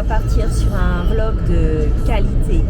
va partir sur un vlog de qualité.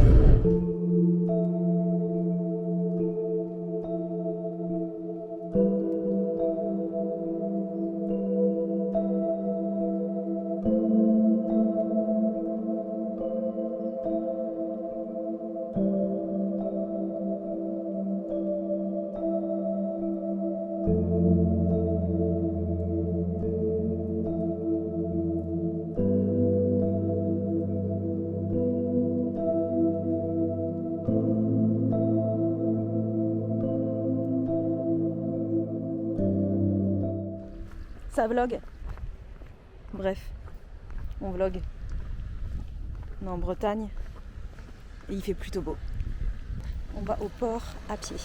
Ça vlog. Bref, on vlog. On est en Bretagne et il fait plutôt beau. On va au port à pied.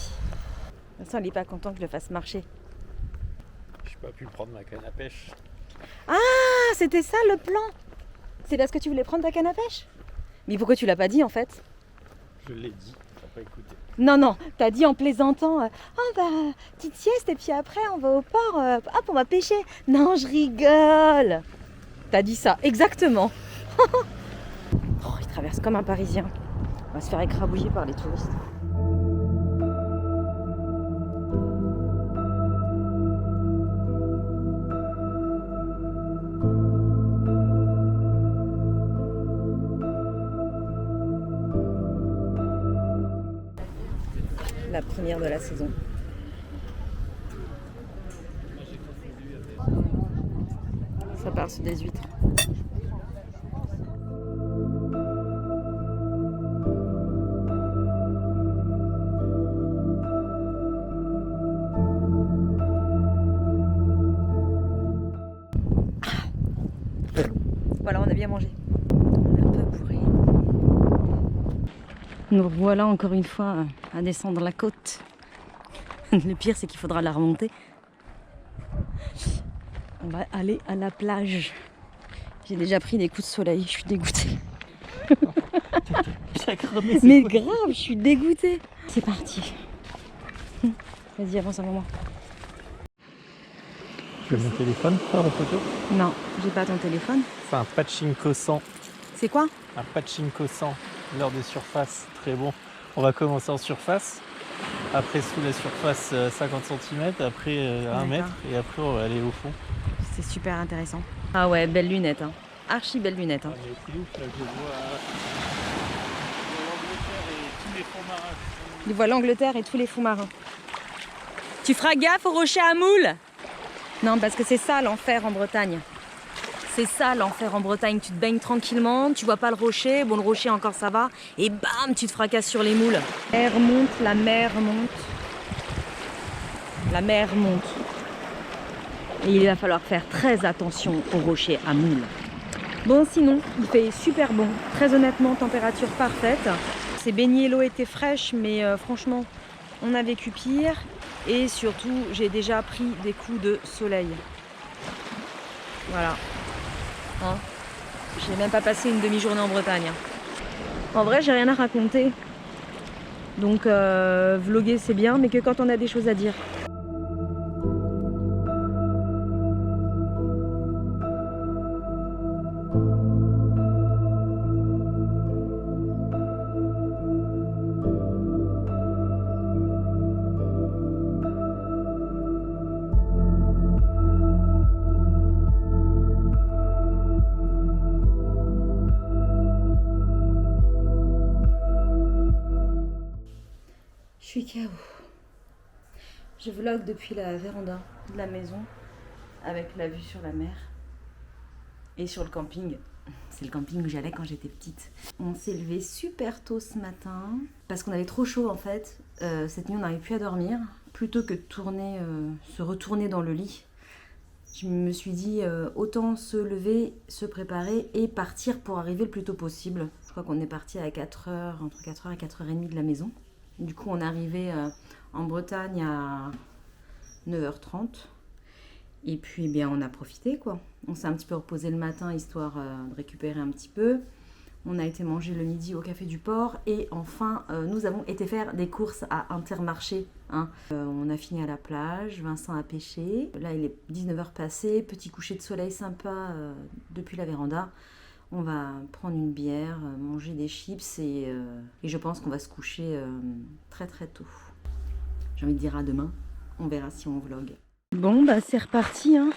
Vincent, il n'est pas content que je le fasse marcher. Je n'ai pas pu prendre ma canne à pêche. Ah, c'était ça le plan. C'est parce que tu voulais prendre ta canne à pêche. Mais pourquoi tu l'as pas dit en fait? Je l'ai dit, t'as pas écouté. Non, t'as dit en plaisantant petite sieste et puis après on va au port, hop, on va pêcher. Non, je rigole. T'as dit ça, exactement. Oh, il traverse comme un Parisien. On va se faire écrabouiller par les touristes. La première de la saison. Ça part sur des huîtres. Voilà, on a bien mangé. On est un peu bourré. Nous voilà encore une fois à descendre la côte. Le pire, c'est qu'il faudra la remonter. On va aller à la plage. J'ai déjà pris des coups de soleil, je suis dégoûtée. Mais grave, je suis dégoûtée. C'est parti. Vas-y, avance un moment. Tu veux mon téléphone faire en photo? Non, j'ai pas ton téléphone. C'est un Pachinko 100. C'est quoi? Un Pachinko 100, l'heure de surface, très bon. On va commencer en surface, après sous la surface 50 cm, après 1 mètre, et après on va aller au fond. C'est super intéressant. Ah ouais, belle lunette. Hein. Archi belle lunette. Hein. Ah, mais c'est ouf, là, je vois l'Angleterre et tous les fonds marins. Il voit l'Angleterre et tous les fonds marins. Tu feras gaffe au rocher à moules? Non, parce que c'est ça l'enfer en Bretagne. C'est ça l'enfer en Bretagne. Tu te baignes tranquillement, tu vois pas le rocher. Bon, le rocher encore ça va. Et bam, tu te fracasses sur les moules. La mer monte, la mer monte. La mer monte. Et il va falloir faire très attention au rocher à moules. Bon, sinon, il fait super bon. Très honnêtement, température parfaite. C'est baigné, l'eau était fraîche, mais franchement, on a vécu pire. Et surtout, j'ai déjà pris des coups de soleil. Voilà. Hein, j'ai même pas passé une demi-journée en Bretagne. En vrai, j'ai rien à raconter. Donc, vlogger, c'est bien, mais que quand on a des choses à dire. Je suis KO. Je vlog depuis la véranda de la maison avec la vue sur la mer et sur le camping. C'est le camping où j'allais quand j'étais petite. On s'est levé super tôt ce matin parce qu'on avait trop chaud en fait. Cette nuit on n'arrive plus à dormir. Plutôt que de se retourner dans le lit, je me suis dit autant se lever, se préparer et partir pour arriver le plus tôt possible. Je crois qu'on est parti à 4h, entre 4h et 4h30 de la maison. Du coup, on est arrivé en Bretagne à 9h30. Et puis, eh bien, on a profité, quoi. On s'est un petit peu reposé le matin, histoire de récupérer un petit peu. On a été manger le midi au Café du Port. Et enfin, nous avons été faire des courses à Intermarché. Hein. On a fini à la plage, Vincent a pêché. Là, il est 19h passé. Petit coucher de soleil sympa depuis la véranda. On va prendre une bière, manger des chips et je pense qu'on va se coucher très très tôt. J'ai envie de dire à demain, on verra si on vlog. Bon bah c'est reparti hein.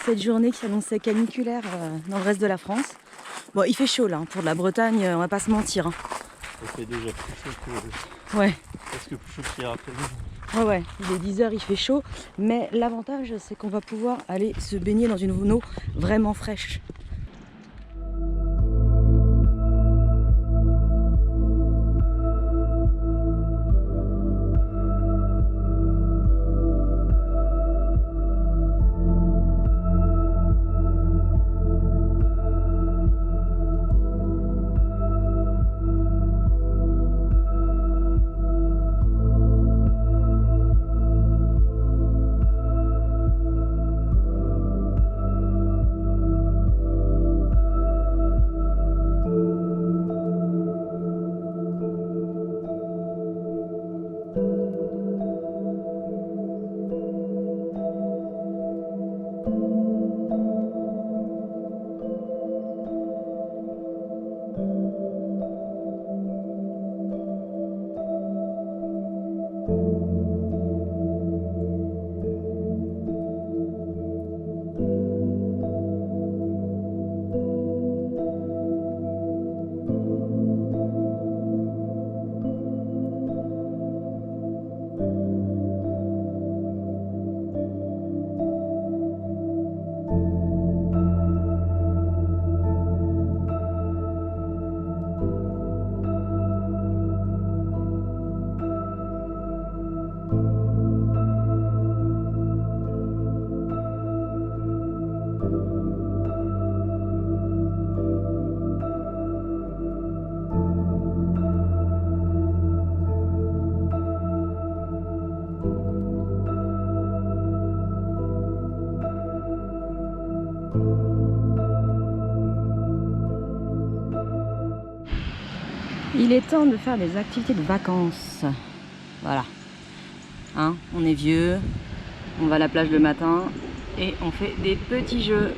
Cette journée qui s'annonçait caniculaire dans le reste de la France. Bon il fait chaud là, pour de la Bretagne on va pas se mentir. Hein. Ça fait déjà plus chaud que... Ouais. Presque plus chaud qu'hier après-midi. Ouais, il est 10h, il fait chaud, mais l'avantage c'est qu'on va pouvoir aller se baigner dans une eau vraiment fraîche. Il est temps de faire des activités de vacances. Voilà. Hein, on est vieux, on va à la plage le matin et on fait des petits jeux.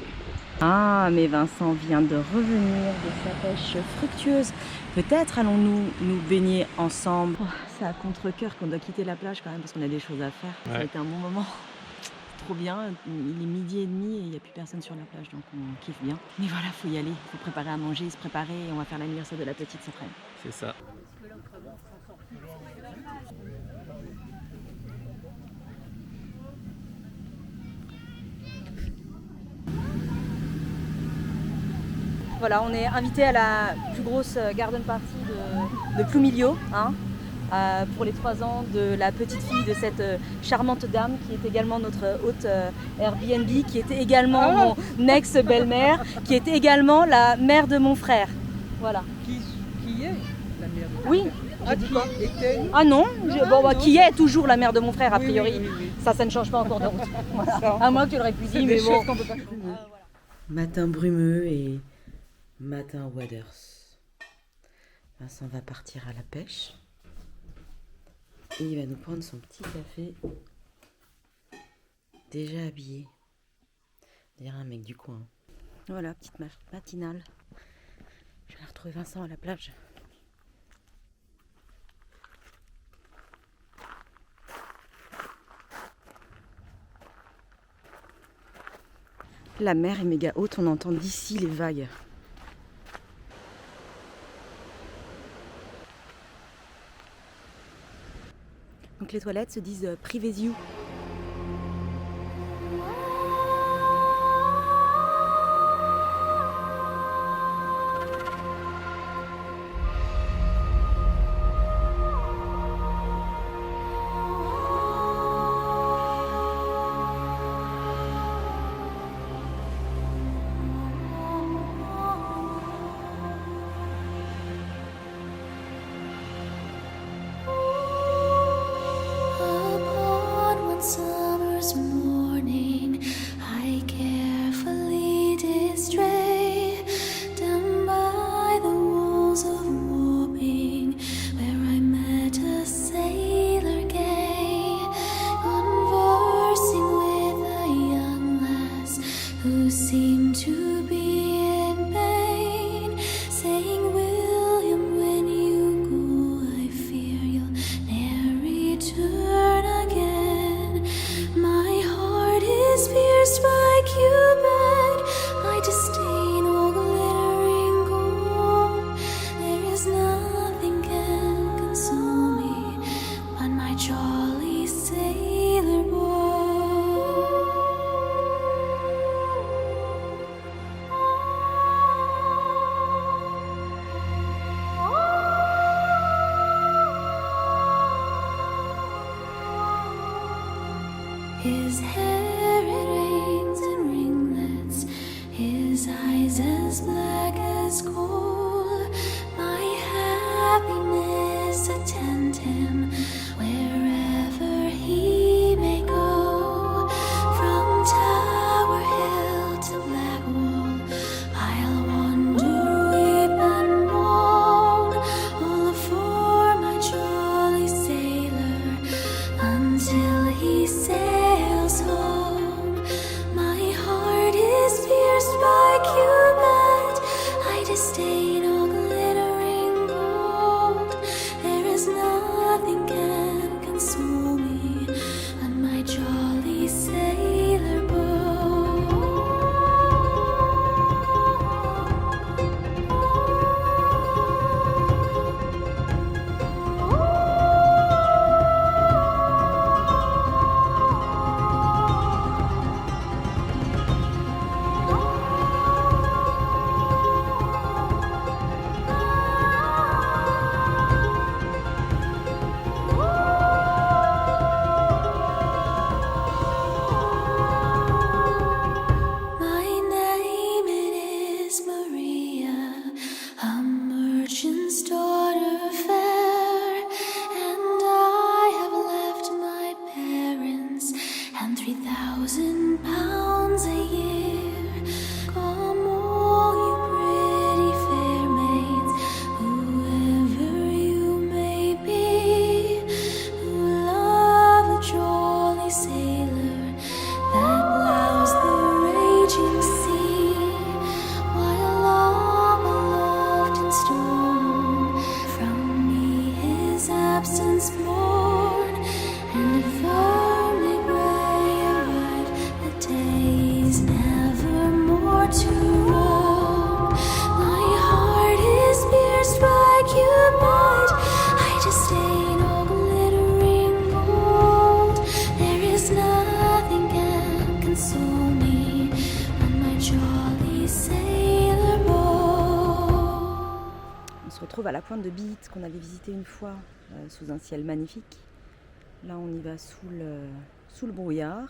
Ah, mais Vincent vient de revenir de sa pêche fructueuse. Peut-être allons-nous nous baigner ensemble. Oh, c'est à contre-cœur qu'on doit quitter la plage quand même parce qu'on a des choses à faire. Ouais. Ça a été un bon moment. Trop bien, il est 12h30 et il n'y a plus personne sur la plage donc on kiffe bien. Mais voilà, faut y aller, il faut préparer à manger, se préparer et on va faire l'anniversaire de la petite cet après-midi. C'est ça. Voilà, on est invité à la plus grosse garden party de Ploumilio, hein, pour les 3 ans de la petite fille de cette charmante dame qui est également notre hôte Airbnb, qui était également mon ex-belle-mère, qui était également la mère de mon frère. Voilà. Qui est la mère de Oui. Ah non, qui est toujours la mère de mon frère a priori. Oui. Ça ne change pas en cours de route. Voilà. À moins que tu l'aurais pu dire, mais bon. Qu'on peut pas... Matin brumeux et matin waders. Vincent va partir à la pêche et il va nous prendre son petit café déjà habillé. On dirait un mec du coin. Voilà, petite matinale. Je vais retrouver Vincent à la plage. La mer est méga haute, on entend d'ici les vagues. Donc les toilettes se disent Privacy You. Upon one His hair it rings in ringlets, his eyes as black as coal. My happiness attend him wherever he may go. From Tower Hill to Blackwall, I'll wander, weep and moan, all for my jolly sailor until he sails home. My heart is pierced by Cupid, I disdain all glittering gold. There is nothing can console me on my jolly sailor My name it is Maria, a merchant's daughter fair, and I have left my parents and 3,000 pounds a year. Come all you pretty fair maids, whoever you may be, who love a jolly sailor that plows the raging sea, while I'm aloft in storm, from me his absence mourn, and if only gray arrive, the days never more to roam. My heart is pierced by Cupid, I disdain all glittering gold. There is nothing can console me on my jolly sailor boat. On se retrouve à la pointe de Biite qu'on avait visité une fois sous un ciel magnifique. Là on y va sous le brouillard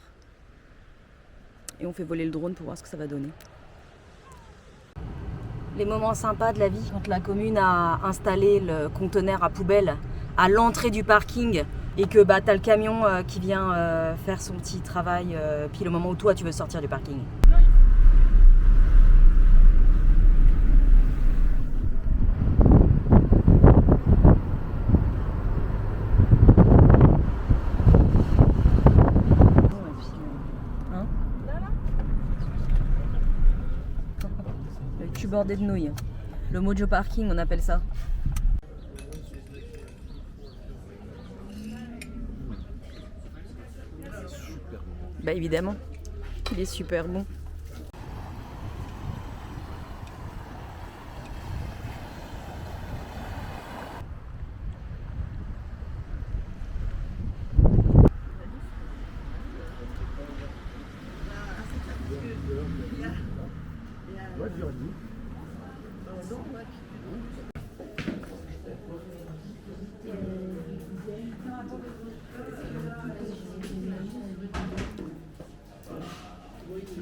et on fait voler le drone pour voir ce que ça va donner. Les moments sympas de la vie quand la commune a installé le conteneur à poubelle à l'entrée du parking et que t'as le camion qui vient faire son petit travail pile au moment où toi tu veux sortir du parking. Hein? Le cul bordé de nouilles. Le mojo parking on appelle ça. Bah évidemment, il est super bon.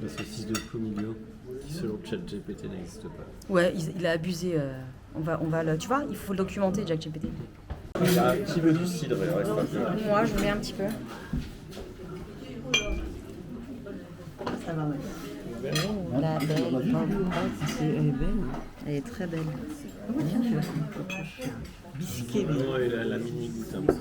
La saucisse de Ploumilio, qui selon ChatGPT n'existe pas. Ouais, il a abusé. On va le, tu vois, il faut le documenter, ChatGPT. Il y a un petit peu du cidre, il reste pas peu. Moi, je mets un petit peu. Ça va, ouais. Oh, la belle pomme. Elle est belle. Elle est très belle. Tiens, tu vas faire un biscuit. Non, et la mini goutte un petit.